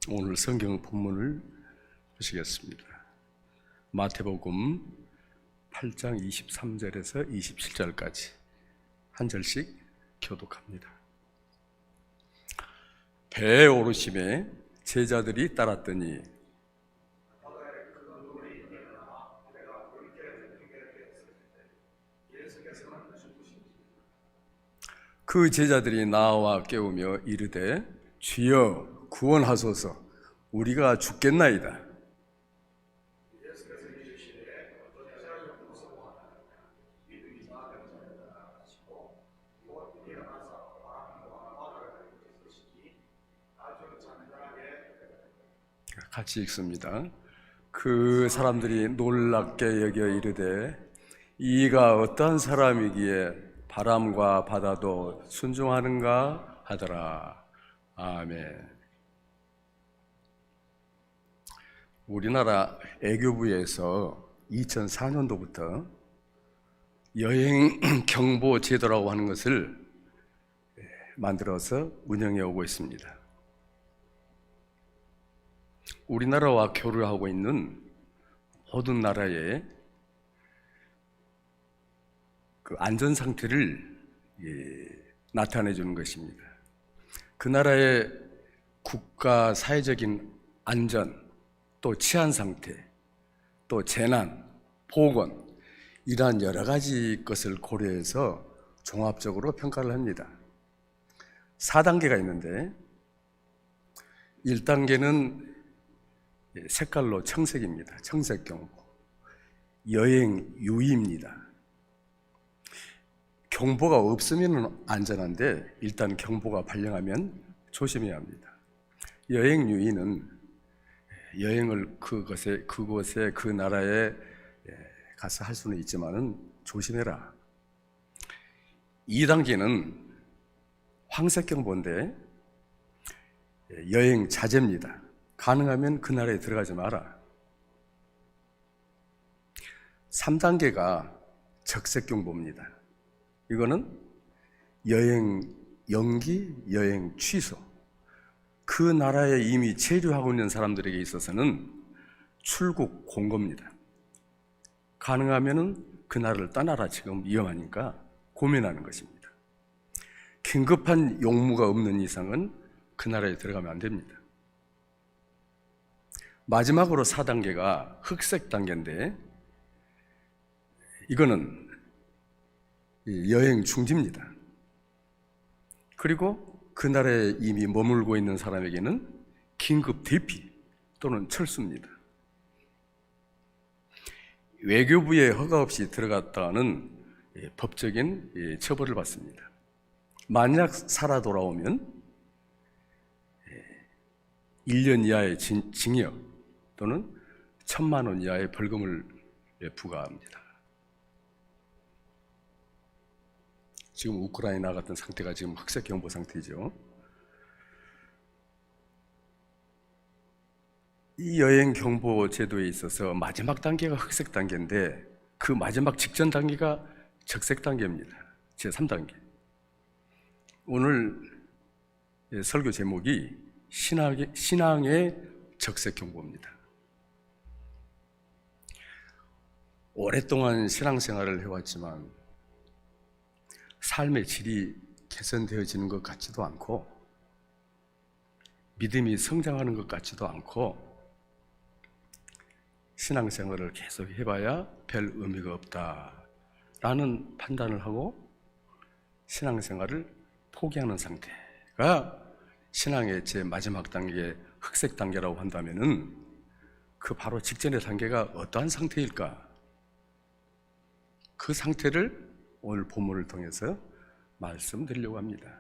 오늘 성경 본문을 보시겠습니다. 마태복음 8장 23절에서 27절까지 한 절씩 교독합니다. 배에 오르심에 제자들이 따랐더니 그 제자들이 나와 깨우며 이르되 주여 구원하소서 우리가 죽겠나이다. 같이 읽습니다. 그 사람들이 놀랍게 여겨 이르되 이가 어떠한 사람이기에 바람과 바다도 순종하는가 하더라. 아멘. 우리나라 애교부에서 2004년도부터 여행 경보 제도라고 하는 것을 만들어서 운영해 오고 있습니다. 우리나라와 교류하고 있는 모든 나라의 그 안전 상태를 나타내 주는 것입니다. 그 나라의 국가 사회적인 안전, 또 치안 상태, 또 재난, 보건 이러한 여러 가지 것을 고려해서 종합적으로 평가를 합니다. 4단계가 있는데 1단계는 색깔로 청색입니다. 청색 경보. 여행 유의입니다. 경보가 없으면 안전한데 일단 경보가 발령하면 조심해야 합니다. 여행 유의는 여행을 그곳에 그 나라에 가서 할 수는 있지만은 조심해라. 2단계는 황색 경보인데 여행 자제입니다. 가능하면 그 나라에 들어가지 마라. 3단계가 적색 경보입니다. 이거는 여행 연기, 여행 취소. 그 나라에 이미 체류하고 있는 사람들에게 있어서는 출국 공고입니다. 가능하면 그 나라를 떠나라. 지금 위험하니까 고민하는 것입니다. 긴급한 용무가 없는 이상은 그 나라에 들어가면 안 됩니다. 마지막으로 4단계가 흑색 단계인데 이거는 여행 중지입니다. 그리고 그 나라에 이미 머물고 있는 사람에게는 긴급 대피 또는 철수입니다. 외교부에 허가 없이 들어갔다는 법적인 처벌을 받습니다. 만약 살아 돌아오면 1년 이하의 징역 또는 1,000만 원 이하의 벌금을 부과합니다. 지금 우크라이나 같은 상태가 지금 흑색 경보 상태죠. 이 여행 경보 제도에 있어서 마지막 단계가 흑색 단계인데 그 마지막 직전 단계가 적색 단계입니다. 제3단계. 오늘 설교 제목이 신앙의 적색 경보입니다. 오랫동안 신앙생활을 해왔지만 삶의 질이 개선되어지는 것 같지도 않고 믿음이 성장하는 것 같지도 않고 신앙생활을 계속 해봐야 별 의미가 없다라는 판단을 하고 신앙생활을 포기하는 상태가 신앙의 제 마지막 단계 흑색 단계라고 한다면은 그 바로 직전의 단계가 어떠한 상태일까? 그 상태를 오늘 본문을 통해서 말씀드리려고 합니다.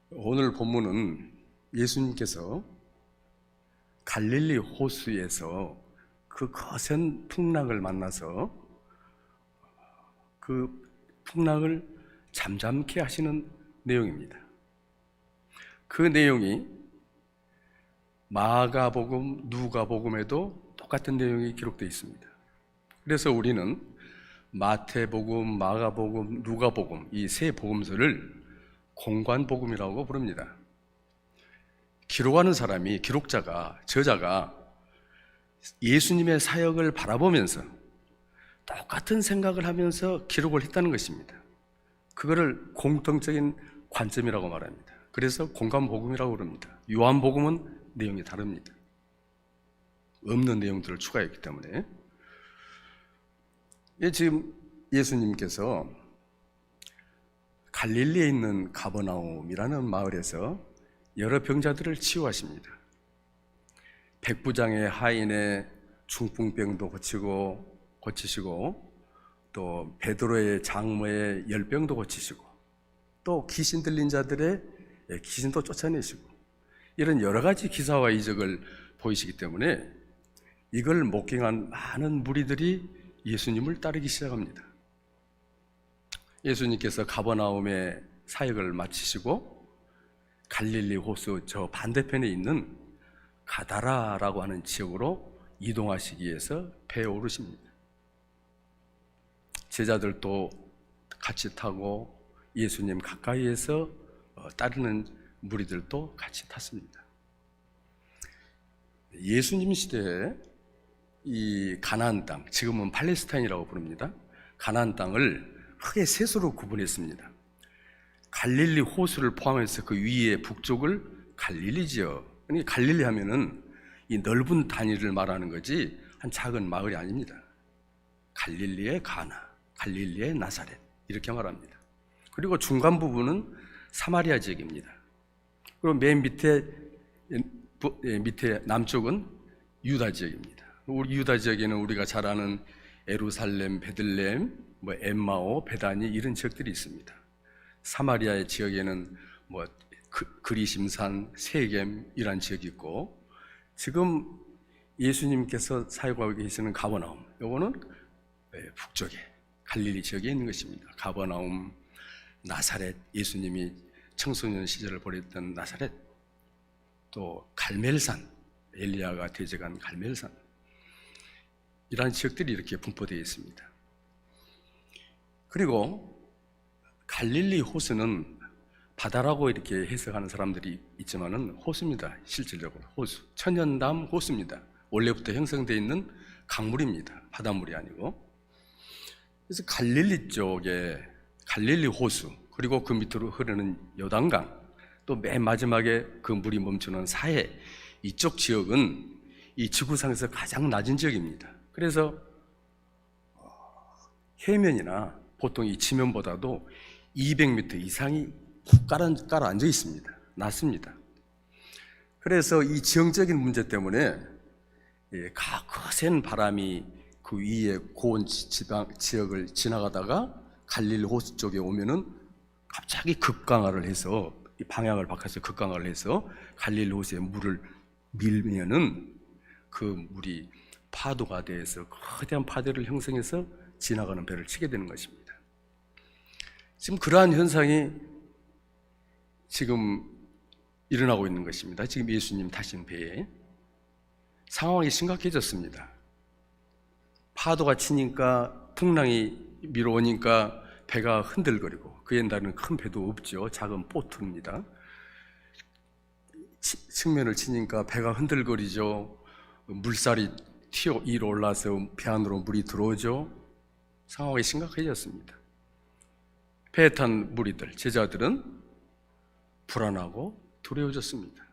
오늘 본문은 예수님께서 갈릴리 호수에서 그 거센 풍랑을 만나서 그 풍랑을 잠잠케 하시는 내용입니다. 그 내용이 마가복음, 누가복음에도 똑같은 내용이 기록되어 있습니다. 그래서 우리는 마태복음, 마가복음, 누가복음 이 세 복음서를 공관복음이라고 부릅니다. 기록하는 사람이, 기록자가, 저자가 예수님의 사역을 바라보면서 똑같은 생각을 하면서 기록을 했다는 것입니다. 그거를 공통적인 관점이라고 말합니다. 그래서 공감복음이라고 그럽니다. 요한복음은 내용이 다릅니다. 없는 내용들을 추가했기 때문에. 지금 예수님께서 갈릴리에 있는 가버나움이라는 마을에서 여러 병자들을 치유하십니다. 백부장의 하인의 중풍병도 고치시고, 또 베드로의 장모의 열병도 고치시고, 또 귀신 들린 자들의 귀신도 쫓아내시고, 이런 여러 가지 기사와 이적을 보이시기 때문에 이걸 목격한 많은 무리들이 예수님을 따르기 시작합니다. 예수님께서 가버나움의 사역을 마치시고 갈릴리 호수 저 반대편에 있는 가다라라고 하는 지역으로 이동하시기 위해서 배에 오르십니다. 제자들도 같이 타고 예수님 가까이에서 따르는 무리들도 같이 탔습니다. 예수님 시대에 이 가나안 땅, 지금은 팔레스타인이라고 부릅니다. 가나안 땅을 크게 셋으로 구분했습니다. 갈릴리 호수를 포함해서 그 위에 북쪽을 갈릴리 지역, 그러니까 갈릴리 하면은 이 넓은 단위를 말하는 거지 한 작은 마을이 아닙니다. 갈릴리의 가나, 갈릴리의 나사렛 이렇게 말합니다. 그리고 중간 부분은 사마리아 지역입니다. 그리고 맨 밑에 남쪽은 유다 지역입니다. 우리 유다 지역에는 우리가 잘 아는 예루살렘, 베들레헴, 엠마오, 베다니 이런 지역들이 있습니다. 사마리아의 지역에는 그리심산, 세겜 이란 지역이 있고, 지금 예수님께서 사역하고 계시는 가버나움, 요거는 북쪽에 갈릴리 지역에 있는 것입니다. 가버나움, 나사렛, 예수님이 청소년 시절을 보냈던 나사렛, 또 갈멜산, 엘리야가 대적한 갈멜산, 이러한 지역들이 이렇게 분포되어 있습니다. 그리고 갈릴리 호수는 바다라고 이렇게 해석하는 사람들이 있지만은 호수입니다. 실질적으로 호수, 천연담 호수입니다. 원래부터 형성되어 있는 강물입니다. 바닷물이 아니고. 그래서 갈릴리 쪽에 갈릴리 호수, 그리고 그 밑으로 흐르는 요단강, 또 맨 마지막에 그 물이 멈추는 사해, 이쪽 지역은 이 지구상에서 가장 낮은 지역입니다. 그래서 해면이나 보통 이 지면보다도 200m 이상이 훅 깔아앉아 있습니다. 낮습니다. 그래서 이 지형적인 문제 때문에 거센 바람이 그 위에 고온 지역을 지나가다가 갈릴리 호수 쪽에 오면은 갑자기 급강하를 해서, 이 방향을 바꿔서 급강하를 해서 갈릴리 호수에 물을 밀면은 그 물이 파도가 돼서 거대한 파도를 형성해서 지나가는 배를 치게 되는 것입니다. 지금 그러한 현상이 지금 일어나고 있는 것입니다. 지금 예수님 타신 배에 상황이 심각해졌습니다. 파도가 치니까, 풍랑이 밀어오니까 배가 흔들거리고, 그 옛날에는 큰 배도 없죠. 작은 보트입니다. 측면을 치니까 배가 흔들거리죠. 물살이 위로 올라서 배 안으로 물이 들어오죠. 상황이 심각해졌습니다. 배에 탄 무리들, 제자들은 불안하고 두려워졌습니다.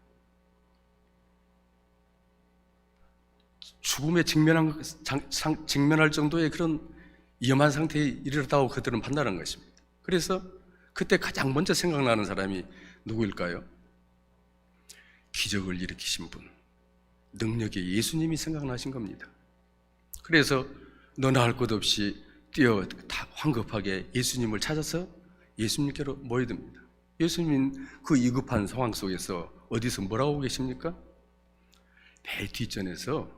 죽음에 직면할 정도의 그런 위험한 상태에 이르렀다고 그들은 판단한 것입니다. 그래서 그때 가장 먼저 생각나는 사람이 누구일까요? 기적을 일으키신 분, 능력의 예수님이 생각나신 겁니다. 그래서 너나 할 것 없이 뛰어 황급하게 예수님을 찾아서 예수님께로 모여듭니다. 예수님은 그 위급한 상황 속에서 어디서 뭐라고 하고 계십니까? 배 뒷전에서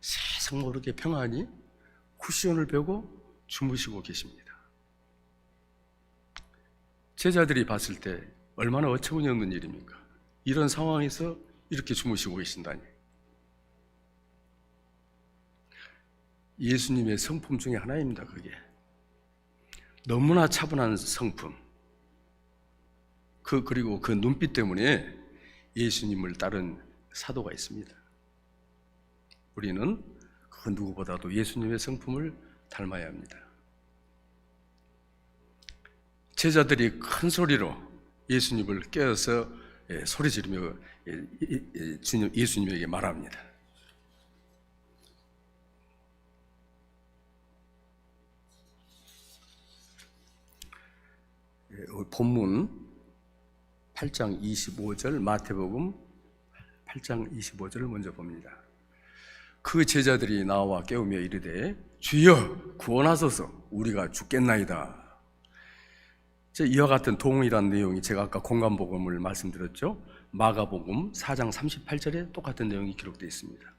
세상 모르게 평안히 쿠션을 베고 주무시고 계십니다. 제자들이 봤을 때 얼마나 어처구니 없는 일입니까? 이런 상황에서 이렇게 주무시고 계신다니. 예수님의 성품 중에 하나입니다. 그게 너무나 차분한 성품, 그리고 그 눈빛 때문에 예수님을 따른 사도가 있습니다. 우리는 그 누구보다도 예수님의 성품을 닮아야 합니다. 제자들이 큰 소리로 예수님을 깨어서 소리 지르며 예수님에게 말합니다. 본문 8장 25절, 마태복음 8장 25절을 먼저 봅니다. 그 제자들이 나와 깨우며 이르되 주여 구원하소서 우리가 죽겠나이다. 이와 같은 동일한 내용이 제가 아까 공간복음을 말씀드렸죠. 마가복음 4장 38절에 똑같은 내용이 기록되어 있습니다.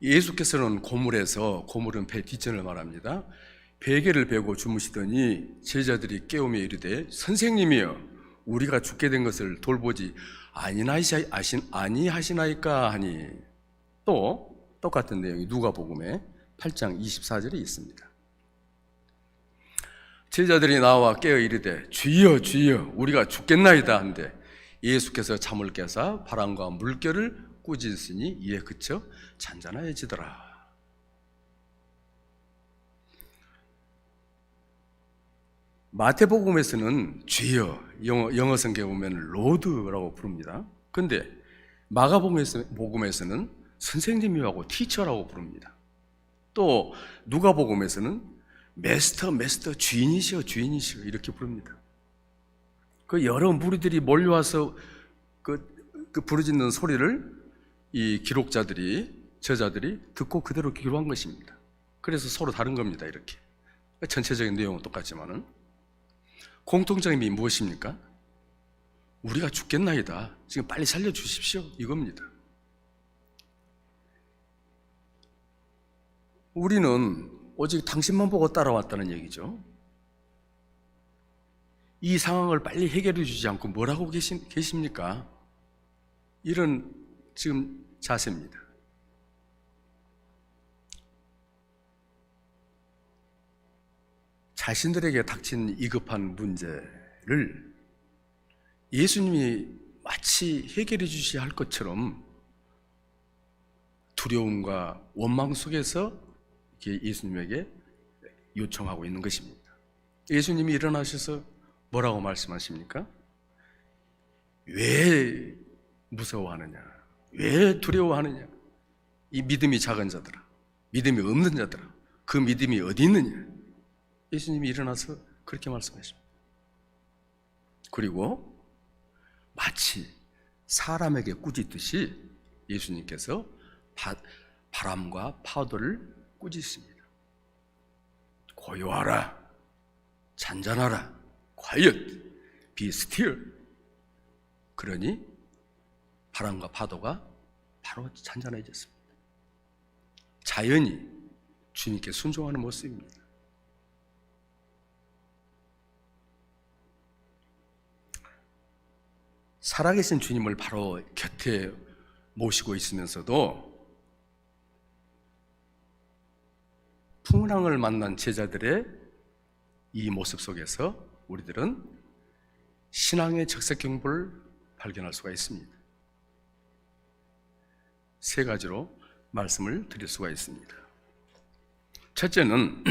예수께서는 고물은 배 뒷전을 말합니다. 베개를 베고 주무시더니 제자들이 깨우며 이르되 선생님이여 우리가 죽게 된 것을 돌보지 아니하시나이까 하니, 또 똑같은 내용이 누가복음에 8장 24절에 있습니다. 제자들이 나와 깨어 이르되 주여 주여 우리가 죽겠나이다 한데 예수께서 잠을 깨사 바람과 물결을 꾸짖으시니 이에 그쳐 잔잔해지더라. 마태복음에서는 주여, 영어 성경에 보면 로드라고 부릅니다. 그런데 마가복음에서는 선생님이라고 티처라고 부릅니다. 또 누가복음에서는 메스터 주인이시여 이렇게 부릅니다. 그 여러 무리들이 몰려와서 그 부르짖는 소리를 이 저자들이 듣고 그대로 기록한 것입니다. 그래서 서로 다른 겁니다. 이렇게 전체적인 내용은 똑같지만은 공통점이 무엇입니까? 우리가 죽겠나이다. 지금 빨리 살려주십시오. 이겁니다. 우리는 오직 당신만 보고 따라왔다는 얘기죠. 이 상황을 빨리 해결해 주지 않고 뭘 하고 계십니까? 이런 지금 자세입니다. 자신들에게 닥친 이 급한 문제를 예수님이 마치 해결해 주셔야 할 것처럼 두려움과 원망 속에서 예수님에게 요청하고 있는 것입니다. 예수님이 일어나셔서 뭐라고 말씀하십니까? 왜 무서워하느냐? 왜 두려워하느냐? 이 믿음이 작은 자들아, 믿음이 없는 자들아, 그 믿음이 어디 있느냐? 예수님이 일어나서 그렇게 말씀하십니다. 그리고 마치 사람에게 꾸짖듯이 예수님께서 바람과 파도를 꾸짖습니다. 고요하라, 잔잔하라, quiet, be still. 그러니 바람과 파도가 바로 잔잔해졌습니다. 자연이 주님께 순종하는 모습입니다. 살아계신 주님을 바로 곁에 모시고 있으면서도 풍랑을 만난 제자들의 이 모습 속에서 우리들은 신앙의 적색경보를 발견할 수가 있습니다. 세 가지로 말씀을 드릴 수가 있습니다. 첫째는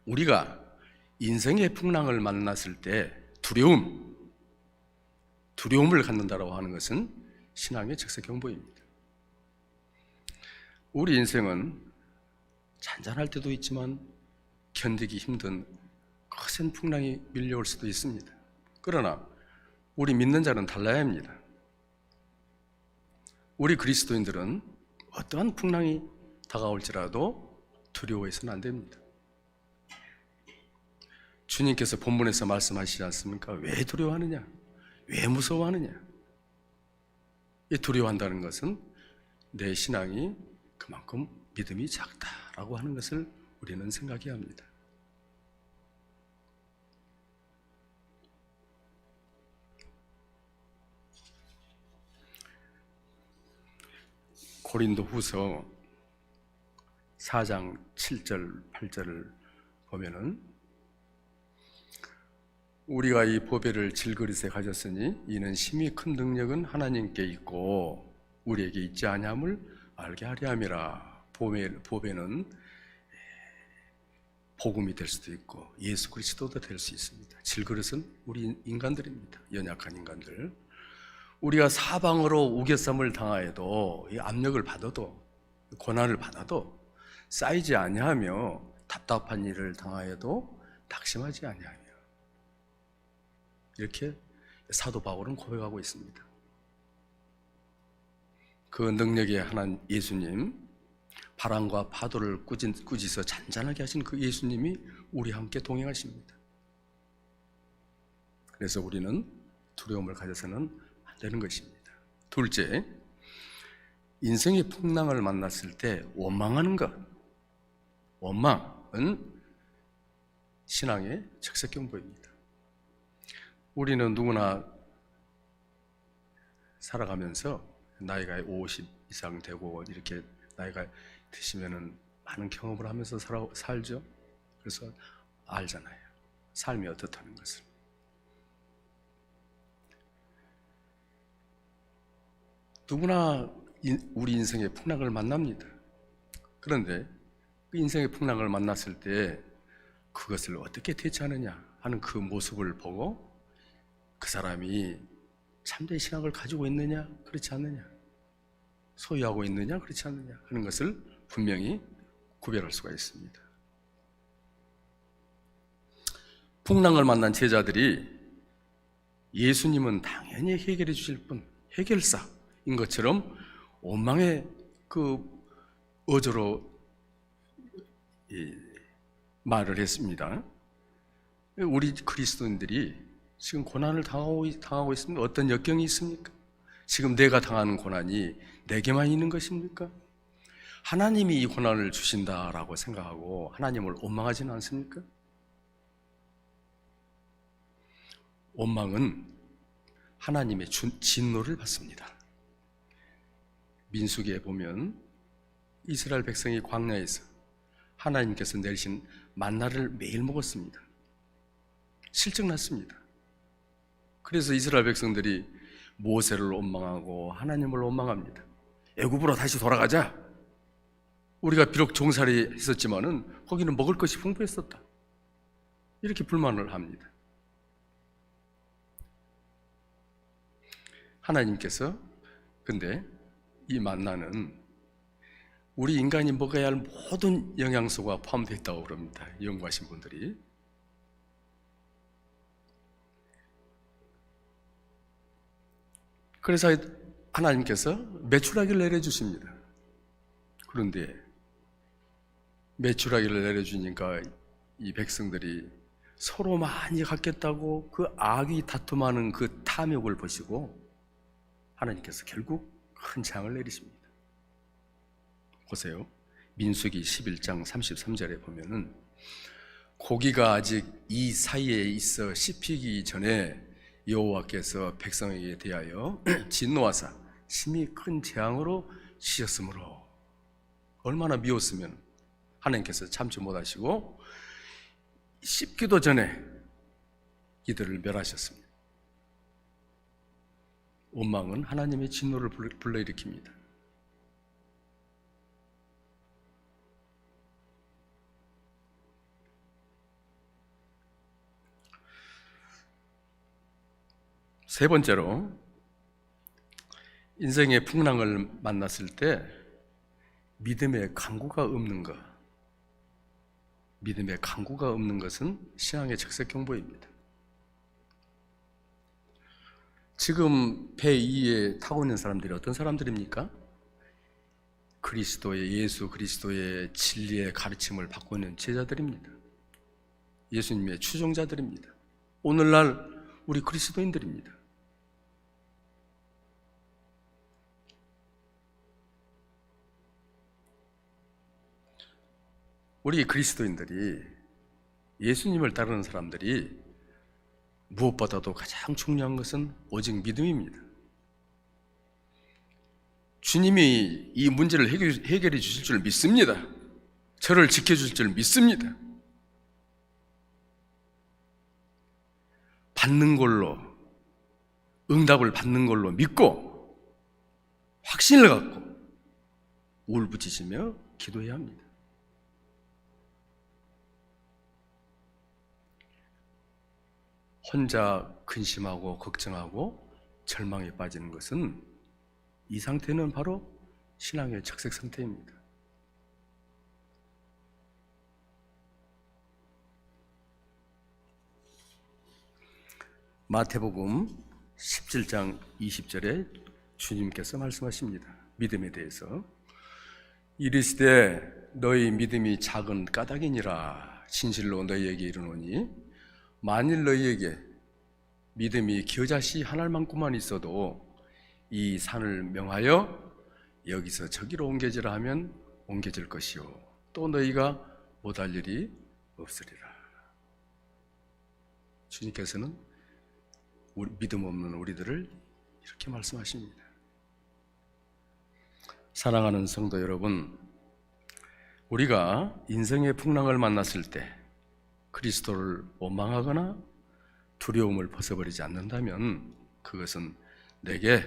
우리가 인생의 풍랑을 만났을 때 두려움을 갖는다고 하는 것은 신앙의 적색경보입니다. 우리 인생은 잔잔할 때도 있지만 견디기 힘든 거센 풍랑이 밀려올 수도 있습니다. 그러나 우리 믿는 자는 달라야 합니다. 우리 그리스도인들은 어떠한 풍랑이 다가올지라도 두려워해서는 안 됩니다. 주님께서 본문에서 말씀하시지 않습니까? 왜 두려워하느냐? 왜 무서워하느냐? 이 두려워한다는 것은 내 신앙이 그만큼 믿음이 작다라고 하는 것을 우리는 생각해야 합니다. 고린도후서 4장 7절 8절을 보면은 우리가 이 보배를 질그릇에 가졌으니 이는 심히 큰 능력은 하나님께 있고 우리에게 있지 아니함을 알게 하려 함이라. 보배는 복음이 될 수도 있고 예수 그리스도도 될 수 있습니다. 질그릇은 우리 인간들입니다. 연약한 인간들. 우리가 사방으로 우겨쌈을 당하여도 이 압력을 받아도 고난을 받아도 쌓이지 아니하며 답답한 일을 당하여도 낙심하지 아니하며 이렇게 사도 바울은 고백하고 있습니다. 그 능력의 하나님 예수님, 바람과 파도를 꾸짖어 잔잔하게 하신 그 예수님이 우리와 함께 동행하십니다. 그래서 우리는 두려움을 가져서는 안 되는 것입니다. 둘째, 인생의 풍랑을 만났을 때 원망하는 것. 원망은 신앙의 적색 경보입니다. 우리는 누구나 살아가면서 나이가 50 이상 되고 이렇게 나이가 드시면은 많은 경험을 하면서 살죠. 그래서 알잖아요. 삶이 어떻다는 것을. 누구나 우리 인생의 풍랑을 만납니다. 그런데 그 인생의 풍랑을 만났을 때 그것을 어떻게 대처하느냐 하는 그 모습을 보고 그 사람이 참된 신앙을 가지고 있느냐 그렇지 않느냐, 소유하고 있느냐 그렇지 않느냐 하는 것을 분명히 구별할 수가 있습니다. 풍랑을 만난 제자들이 예수님은 당연히 해결해 주실 분, 해결사인 것처럼 원망의 그 어조로 말을 했습니다. 우리 그리스도인들이 지금 고난을 당하고 있습니다. 어떤 역경이 있습니까? 지금 내가 당하는 고난이 내게만 있는 것입니까? 하나님이 이 고난을 주신다라고 생각하고 하나님을 원망하지는 않습니까? 원망은 하나님의 진노를 받습니다. 민수기에 보면 이스라엘 백성이 광야에서 하나님께서 내리신 만나를 매일 먹었습니다. 실증났습니다. 그래서 이스라엘 백성들이 모세를 원망하고 하나님을 원망합니다. 애굽으로 다시 돌아가자. 우리가 비록 종살이 했었지만은 거기는 먹을 것이 풍부했었다. 이렇게 불만을 합니다. 하나님께서 근데 이 만나는 우리 인간이 먹어야 할 모든 영양소가 포함되어 있다고 그럽니다. 연구하신 분들이. 그래서 하나님께서 메추라기를 내려주십니다. 그런데 메추라기를 내려주니까 이 백성들이 서로 많이 갖겠다고 그 악이 다툼하는 그 탐욕을 보시고 하나님께서 결국 큰 재앙을 내리십니다. 보세요. 민수기 11장 33절에 보면은 고기가 아직 이 사이에 있어 씹히기 전에 여호와께서 백성에게 대하여 진노하사 심히 큰 재앙으로 치셨으므로, 얼마나 미웠으면 하나님께서 참지 못하시고 씹기도 전에 이들을 멸하셨습니다. 원망은 하나님의 진노를 불러일으킵니다. 세 번째로, 인생의 풍랑을 만났을 때 믿음의 강구가 없는 것. 믿음의 강구가 없는 것은 신앙의 적색 경보입니다. 지금 배 위에 타고 있는 사람들이 어떤 사람들입니까? 예수 그리스도의 진리의 가르침을 받고 있는 제자들입니다. 예수님의 추종자들입니다. 오늘날 우리 그리스도인들입니다. 우리 그리스도인들이, 예수님을 따르는 사람들이 무엇보다도 가장 중요한 것은 오직 믿음입니다. 주님이 이 문제를 해결해 주실 줄 믿습니다. 저를 지켜주실 줄 믿습니다. 받는 걸로, 응답을 받는 걸로 믿고 확신을 갖고 울부짖으며 기도해야 합니다. 혼자 근심하고 걱정하고 절망에 빠지는 것은, 이 상태는 바로 신앙의 적색 상태입니다. 마태복음 17장 20절에 주님께서 말씀하십니다. 믿음에 대해서. 이르시되 너희 믿음이 작은 까닭이니라. 진실로 너희에게 이르노니 만일 너희에게 믿음이 겨자씨 한 알만큼만 있어도 이 산을 명하여 여기서 저기로 옮겨지라 하면 옮겨질 것이요 또 너희가 못할 일이 없으리라. 주님께서는 믿음 없는 우리들을 이렇게 말씀하십니다. 사랑하는 성도 여러분, 우리가 인생의 풍랑을 만났을 때 그리스도를 원망하거나 두려움을 벗어버리지 않는다면 그것은 내게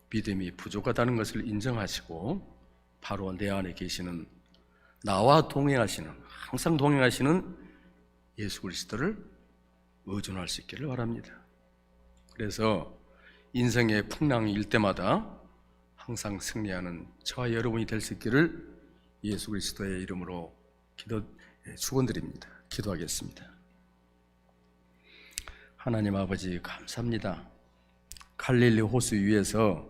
믿음이 부족하다는 것을 인정하시고 바로 내 안에 계시는, 나와 동행하시는, 항상 동행하시는 예수 그리스도를 의존할 수 있기를 바랍니다. 그래서 인생의 풍랑일 때마다 항상 승리하는 저와 여러분이 될 수 있기를 예수 그리스도의 이름으로 축원드립니다. 기도하겠습니다. 하나님 아버지, 감사합니다. 갈릴리 호수 위에서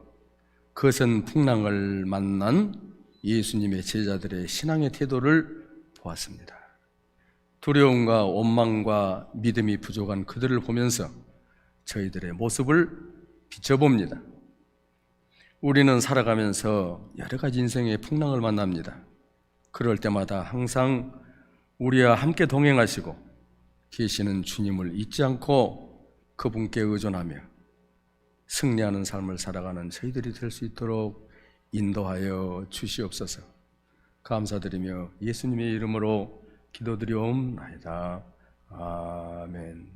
거센 풍랑을 만난 예수님의 제자들의 신앙의 태도를 보았습니다. 두려움과 원망과 믿음이 부족한 그들을 보면서 저희들의 모습을 비춰봅니다. 우리는 살아가면서 여러 가지 인생의 풍랑을 만납니다. 그럴 때마다 항상 우리와 함께 동행하시고 계시는 주님을 잊지 않고 그분께 의존하며 승리하는 삶을 살아가는 저희들이 될 수 있도록 인도하여 주시옵소서. 감사드리며 예수님의 이름으로 기도드리옵나이다. 아멘.